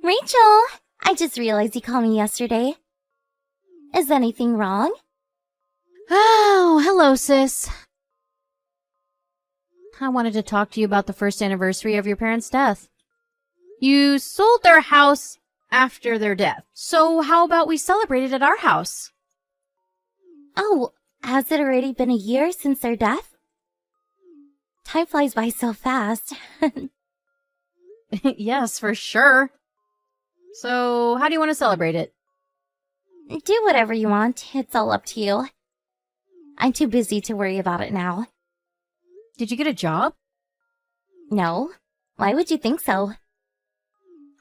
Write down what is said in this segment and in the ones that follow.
Rachel, I just realized you called me yesterday. Is anything wrong? Oh, hello, sis. I wanted to talk to you about the first anniversary of your parents' death. You sold their house after their death, so how about we celebrate it at our house? Oh, has it already been a year since their death? Time flies by so fast. Yes, for sure. So, how do you want to celebrate it? Do whatever you want. It's all up to you. I'm too busy to worry about it now. Did you get a job? No. Why would you think so?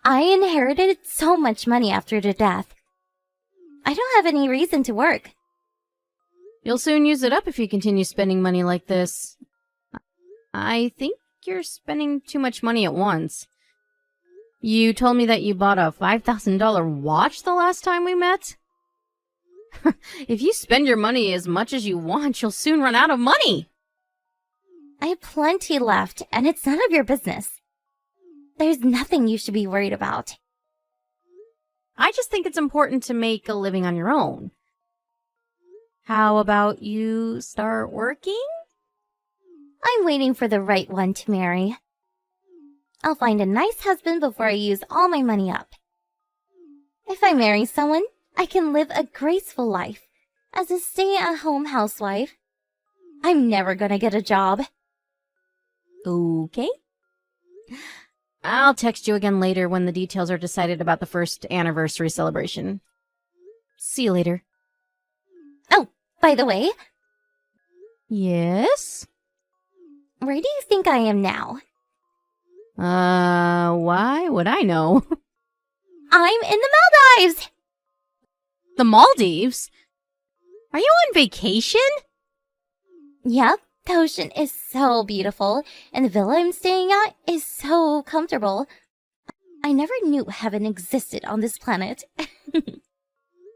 I inherited so much money after their death. I don't have any reason to work. You'll soon use it up if you continue spending money like this. I think you're spending too much money at once. You told me that you bought a $5,000 watch the last time we met? If you spend your money as much as you want, you'll soon run out of money. I have plenty left, and it's none of your business. There's nothing you should be worried about. I just think it's important to make a living on your own. How about you start working? I'm waiting for the right one to marry. I'll find a nice husband before I use all my money up. If I marry someone, I can live a graceful life as a stay-at-home housewife. I'm never gonna get a job. Okay. I'll text you again later when the details are decided about the first anniversary celebration. See you later. Oh, by the way, Yes? where do you think I am now? Why would I know? I'm in the Maldives! The Maldives? Are you on vacation? Yep, the ocean is so beautiful, and the villa I'm staying at is so comfortable. I never knew heaven existed on this planet.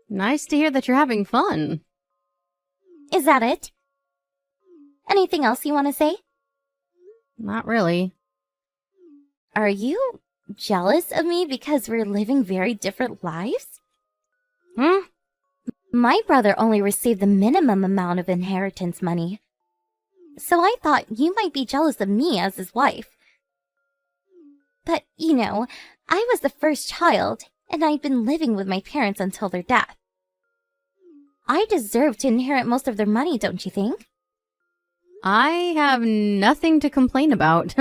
Nice to hear that you're having fun. Is that it? Anything else you want to say? Not really. Are you jealous of me because we're living very different lives? Hmm? My brother only received the minimum amount of inheritance money. So I thought you might be jealous of me as his wife. But, you know, I was the first child, and I'd been living with my parents until their death. I deserve to inherit most of their money, don't you think? I have nothing to complain about.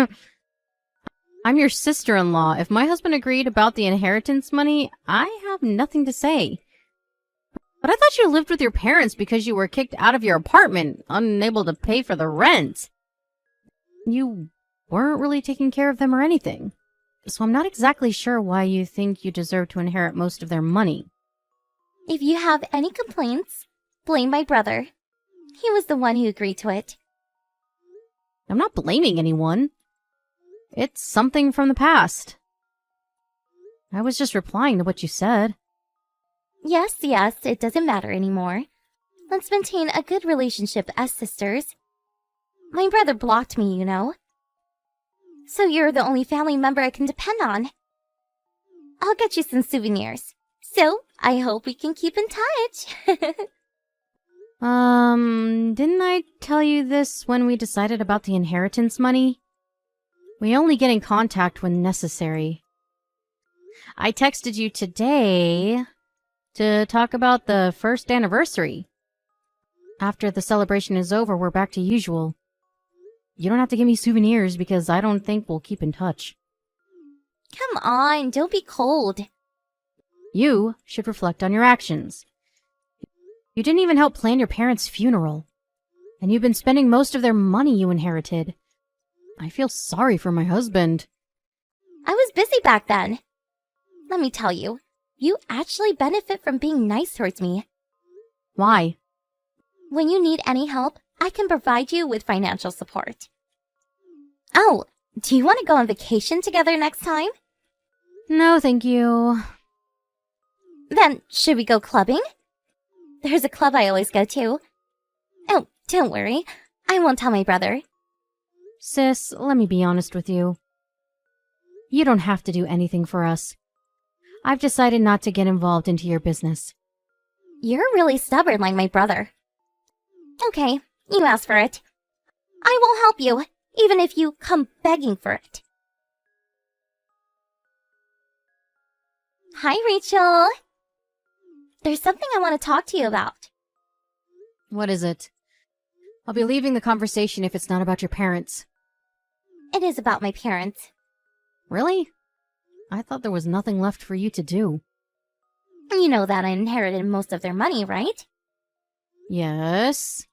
I'm your sister-in-law. If my husband agreed about the inheritance money, I have nothing to say. But I thought you lived with your parents because you were kicked out of your apartment, unable to pay for the rent. You weren't really taking care of them or anything. So I'm not exactly sure why you think you deserve to inherit most of their money. If you have any complaints, blame my brother. He was the one who agreed to it. I'm not blaming anyone. It's something from the past. I was just replying to what you said. Yes, it doesn't matter anymore. Let's maintain a good relationship as sisters. My brother blocked me, you know. So you're the only family member I can depend on. I'll get you some souvenirs. So, I hope we can keep in touch. Didn't I tell you this when we decided about the inheritance money? We only get in contact when necessary. I texted you today to talk about the first anniversary. After the celebration is over, we're back to usual. You don't have to give me souvenirs because I don't think we'll keep in touch. Come on, don't be cold. You should reflect on your actions. You didn't even help plan your parents' funeral. And you've been spending most of their money you inherited. I feel sorry for my husband. I was busy back then. Let me tell you, you actually benefit from being nice towards me. Why? When you need any help, I can provide you with financial support. Oh, do you want to go on vacation together next time? No, thank you. Then, should we go clubbing? There's a club I always go to. Oh, don't worry. I won't tell my brother. Sis, let me be honest with you. You don't have to do anything for us. I've decided not to get involved into your business. You're really stubborn like my brother. Okay, you asked for it. I will help you, even if you come begging for it. Hi, Rachel. There's something I want to talk to you about. What is it? I'll be leaving the conversation if it's not about your parents. It is about my parents. Really? I thought there was nothing left for you to do. You know that I inherited most of their money, right? Yes.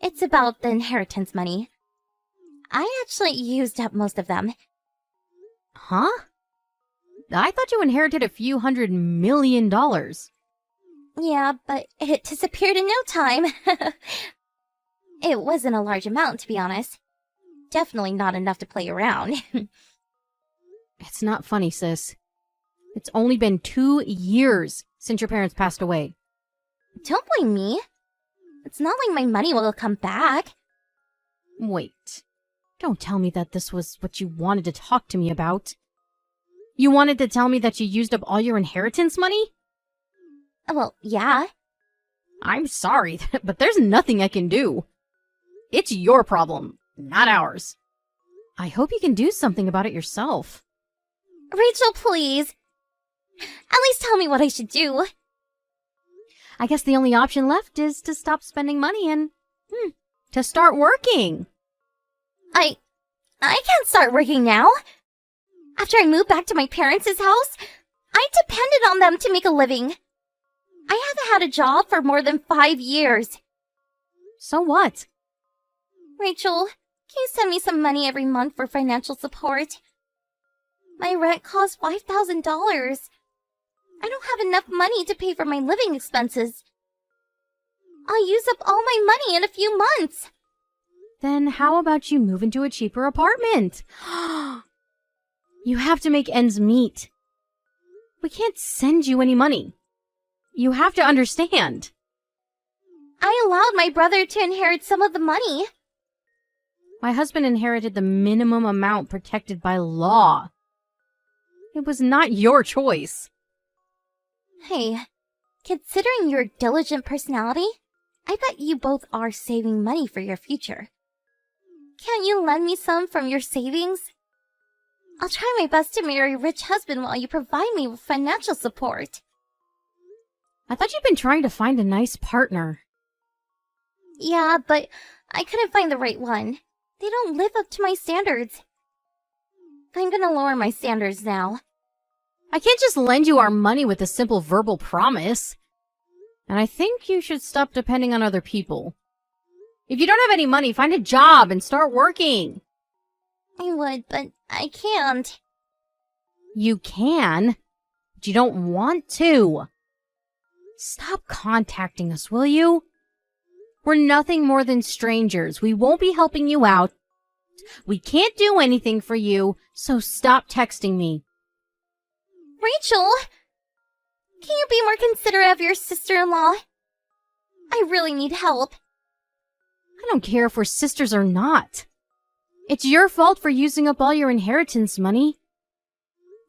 It's about the inheritance money. I actually used up most of them. Huh? I thought you inherited a few $100 million. Yeah, but it disappeared in no time. It wasn't a large amount, to be honest. Definitely not enough to play around. It's not funny, sis. It's only been 2 years since your parents passed away. Don't blame me. It's not like my money will come back. Wait. Don't tell me that this was what you wanted to talk to me about. You wanted to tell me that you used up all your inheritance money? Well, yeah. I'm sorry, but there's nothing I can do. It's your problem, not ours. I hope you can do something about it yourself. Rachel, please. At least tell me what I should do. I guess the only option left is to stop spending money and, to start working. I can't start working now. After I moved back to my parents' house, I depended on them to make a living. I haven't had a job for more than 5 years. So what? Rachel, can you send me some money every month for financial support? My rent costs $5,000. I don't have enough money to pay for my living expenses. I'll use up all my money in a few months. Then how about you move into a cheaper apartment? You have to make ends meet. We can't send you any money. You have to understand. I allowed my brother to inherit some of the money. My husband inherited the minimum amount protected by law. It was not your choice. Hey, considering your diligent personality, I bet you both are saving money for your future. Can't you lend me some from your savings? I'll try my best to marry a rich husband while you provide me with financial support. I thought you'd been trying to find a nice partner. Yeah, but I couldn't find the right one. They don't live up to my standards. I'm gonna lower my standards now. I can't just lend you our money with a simple verbal promise. And I think you should stop depending on other people. If you don't have any money, find a job and start working. I would, but I can't. You can, but you don't want to. Stop contacting us, will you? We're nothing more than strangers. We won't be helping you out. We can't do anything for you, so stop texting me. Rachel! Can you be more considerate of your sister-in-law? I really need help. I don't care if we're sisters or not. It's your fault for using up all your inheritance money.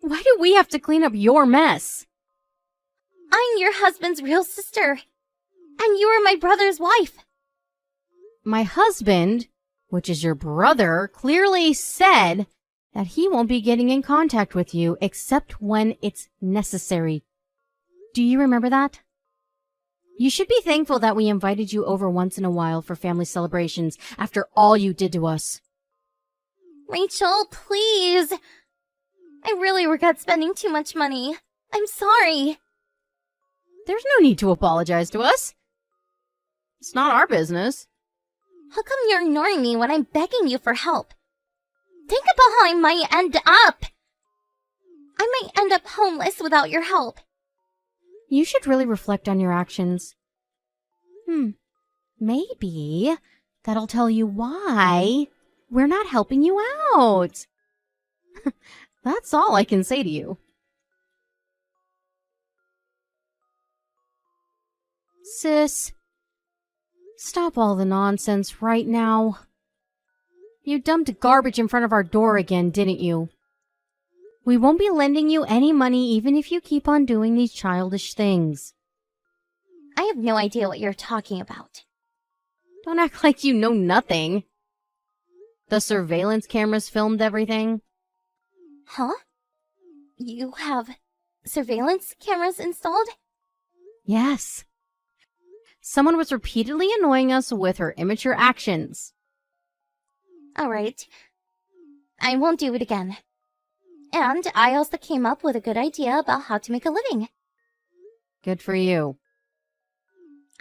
Why do we have to clean up your mess? I'm your husband's real sister. And you are my brother's wife. My husband, which is your brother, clearly said that he won't be getting in contact with you except when it's necessary. Do you remember that? You should be thankful that we invited you over once in a while for family celebrations after all you did to us. Rachel, please. I really regret spending too much money. I'm sorry. There's no need to apologize to us. It's not our business. How come you're ignoring me when I'm begging you for help? Think about how I might end up. I might end up homeless without your help. You should really reflect on your actions. Maybe that'll tell you why we're not helping you out. That's all I can say to you. Sis, stop all the nonsense right now. You dumped garbage in front of our door again, didn't you? We won't be lending you any money even if you keep on doing these childish things. I have no idea what you're talking about. Don't act like you know nothing. The surveillance cameras filmed everything. Huh? You have surveillance cameras installed? Yes. Someone was repeatedly annoying us with her immature actions. Alright. I won't do it again. And I also came up with a good idea about how to make a living. Good for you.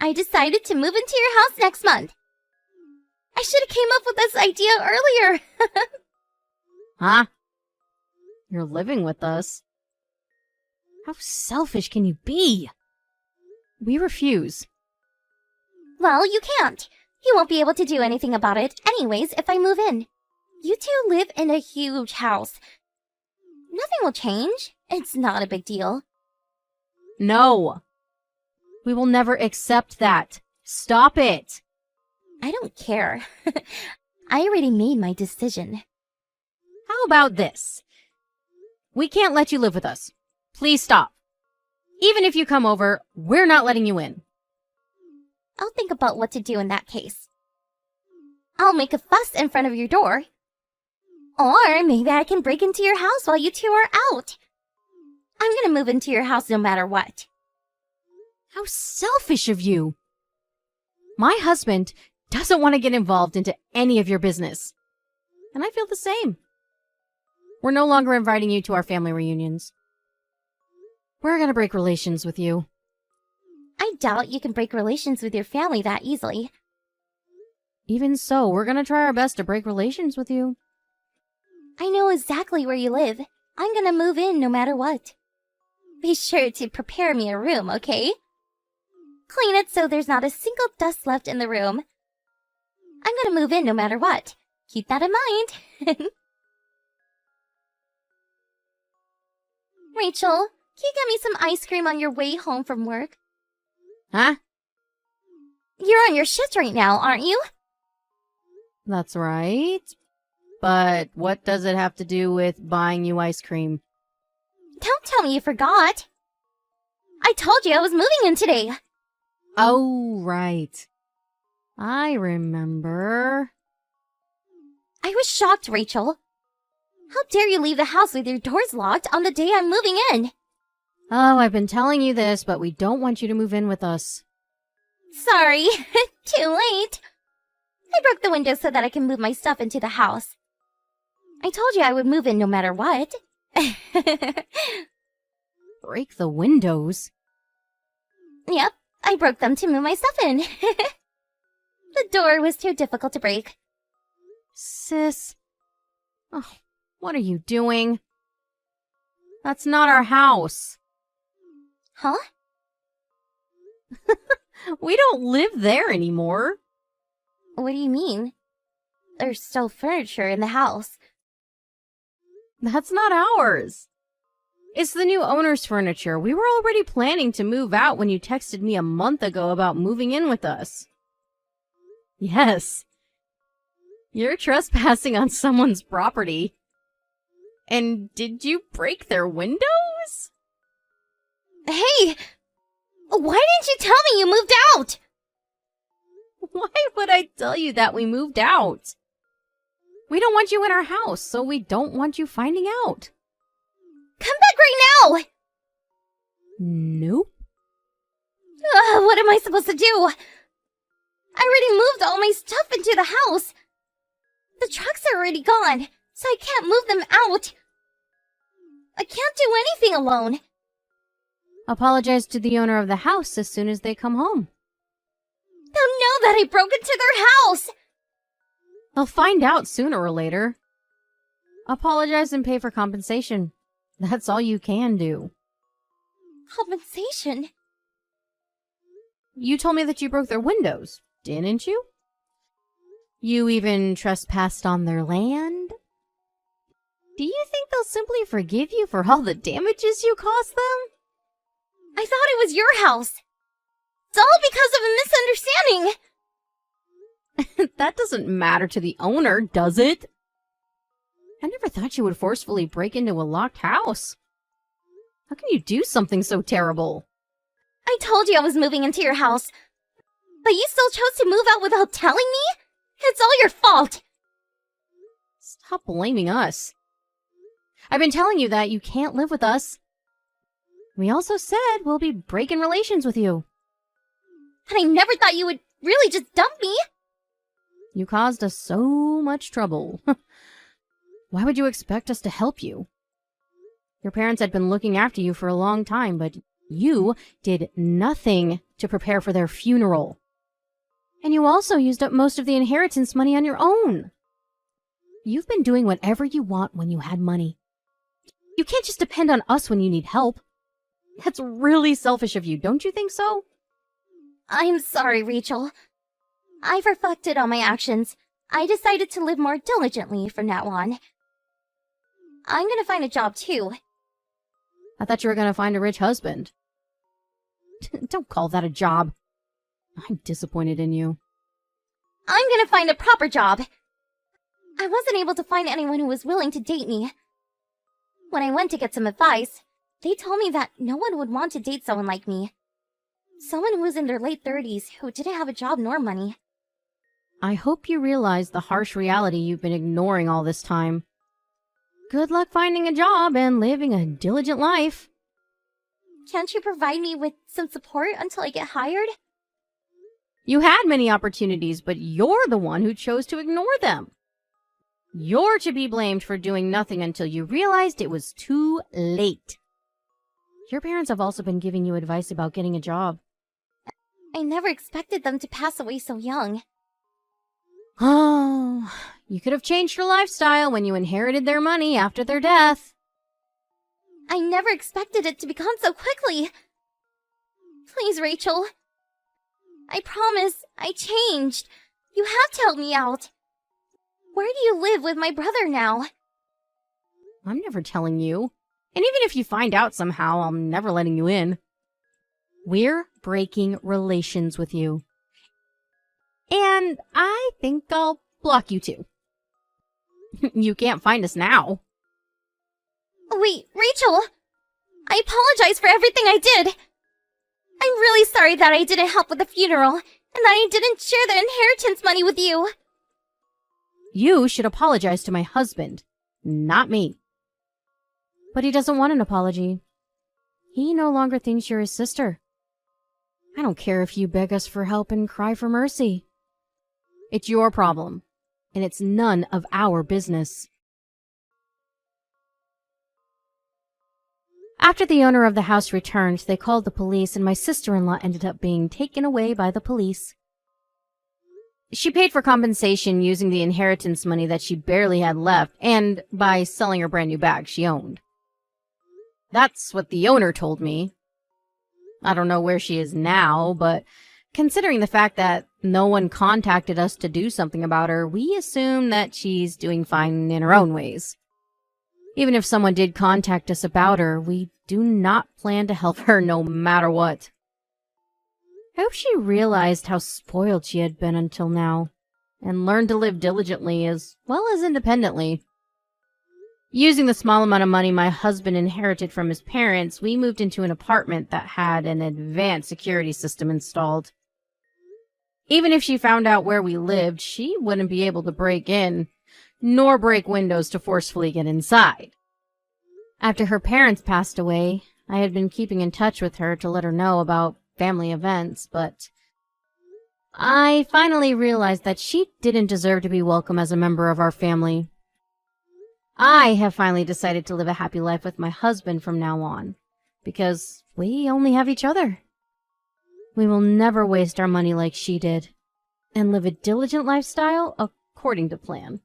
I decided to move into your house next month. I should have came up with this idea earlier. Huh? You're living with us? How selfish can you be? We refuse. Well, you can't. You won't be able to do anything about it anyways if I move in. You two live in a huge house. Nothing will change. It's not a big deal. No. We will never accept that. Stop it. I don't care. I already made my decision. How about this? We can't let you live with us. Please stop. Even if you come over, we're not letting you in. I'll think about what to do in that case. I'll make a fuss in front of your door. Or maybe I can break into your house while you two are out. I'm gonna move into your house no matter what. How selfish of you. My husband doesn't want to get involved into any of your business. And I feel the same. We're no longer inviting you to our family reunions. We're gonna break relations with you. I doubt you can break relations with your family that easily. Even so, we're gonna try our best to break relations with you. I know exactly where you live. I'm gonna move in no matter what. Be sure to prepare me a room, okay? Clean it so there's not a single dust left in the room. I'm gonna move in no matter what. Keep that in mind. Rachel, can you get me some ice cream on your way home from work? Huh? You're on your shift right now, aren't you? That's right. But what does it have to do with buying you ice cream? Don't tell me you forgot. I told you I was moving in today. Oh, right. I remember. I was shocked, Rachel. How dare you leave the house with your doors locked on the day I'm moving in? Oh, I've been telling you this, but we don't want you to move in with us. Sorry, too late. I broke the window so that I can move my stuff into the house. I told you I would move in no matter what. Break the windows? Yep, I broke them to move my stuff in. The door was too difficult to break. Sis. Oh, what are you doing? That's not our house. Huh? We don't live there anymore. What do you mean? There's still furniture in the house. That's not ours. It's the new owner's furniture. We were already planning to move out when you texted me a month ago about moving in with us. Yes. You're trespassing on someone's property. And did you break their windows? Hey! Why didn't you tell me you moved out? Why would I tell you that we moved out? We don't want you in our house, so we don't want you finding out. Come back right now! Nope. What am I supposed to do? I already moved all my stuff into the house. The trucks are already gone, so I can't move them out. I can't do anything alone. Apologize to the owner of the house as soon as they come home. They'll know that I broke into their house. They'll find out sooner or later. Apologize and pay for compensation. That's all you can do. Compensation? You told me that you broke their windows, didn't you? You even trespassed on their land? Do you think they'll simply forgive you for all the damages you caused them? I thought it was your house. It's all because of a misunderstanding. That doesn't matter to the owner, does it? I never thought you would forcefully break into a locked house. How can you do something so terrible? I told you I was moving into your house, but you still chose to move out without telling me? It's all your fault! Stop blaming us. I've been telling you that you can't live with us. We also said we'll be breaking relations with you. And I never thought you would really just dump me! You caused us so much trouble. Why would you expect us to help you? Your parents had been looking after you for a long time, but you did nothing to prepare for their funeral. And you also used up most of the inheritance money on your own. You've been doing whatever you want when you had money. You can't just depend on us when you need help. That's really selfish of you, don't you think so? I'm sorry, Rachel. I've reflected on my actions. I decided to live more diligently from now on. I'm gonna find a job too. I thought you were gonna find a rich husband. Don't call that a job. I'm disappointed in you. I'm gonna find a proper job. I wasn't able to find anyone who was willing to date me. When I went to get some advice, they told me that no one would want to date someone like me. Someone who was in their late 30s who didn't have a job nor money. I hope you realize the harsh reality you've been ignoring all this time. Good luck finding a job and living a diligent life. Can't you provide me with some support until I get hired? You had many opportunities, but you're the one who chose to ignore them. You're to be blamed for doing nothing until you realized it was too late. Your parents have also been giving you advice about getting a job. I never expected them to pass away so young. Oh, you could have changed your lifestyle when you inherited their money after their death. I never expected it to become so quickly. Please, Rachel. I promise, I changed. You have to help me out. Where do you live with my brother now? I'm never telling you. And even if you find out somehow, I'm never letting you in. We're breaking relations with you. And I think I'll block you too. You can't find us now. Wait, Rachel! I apologize for everything I did! I'm really sorry that I didn't help with the funeral, and that I didn't share the inheritance money with you. You should apologize to my husband, not me. But he doesn't want an apology. He no longer thinks you're his sister. I don't care if you beg us for help and cry for mercy. It's your problem, and it's none of our business. After the owner of the house returned, they called the police, and my sister-in-law ended up being taken away by the police. She paid for compensation using the inheritance money that she barely had left, and by selling her brand new bag she owned. That's what the owner told me. I don't know where she is now, but considering the fact that no one contacted us to do something about her, we assume that she's doing fine in her own ways. Even if someone did contact us about her, we do not plan to help her no matter what. I hope she realized how spoiled she had been until now, and learned to live diligently as well as independently. Using the small amount of money my husband inherited from his parents, we moved into an apartment that had an advanced security system installed. Even if she found out where we lived, she wouldn't be able to break in, nor break windows to forcefully get inside. After her parents passed away, I had been keeping in touch with her to let her know about family events, but I finally realized that she didn't deserve to be welcome as a member of our family. I have finally decided to live a happy life with my husband from now on, because we only have each other. We will never waste our money like she did, and live a diligent lifestyle according to plan.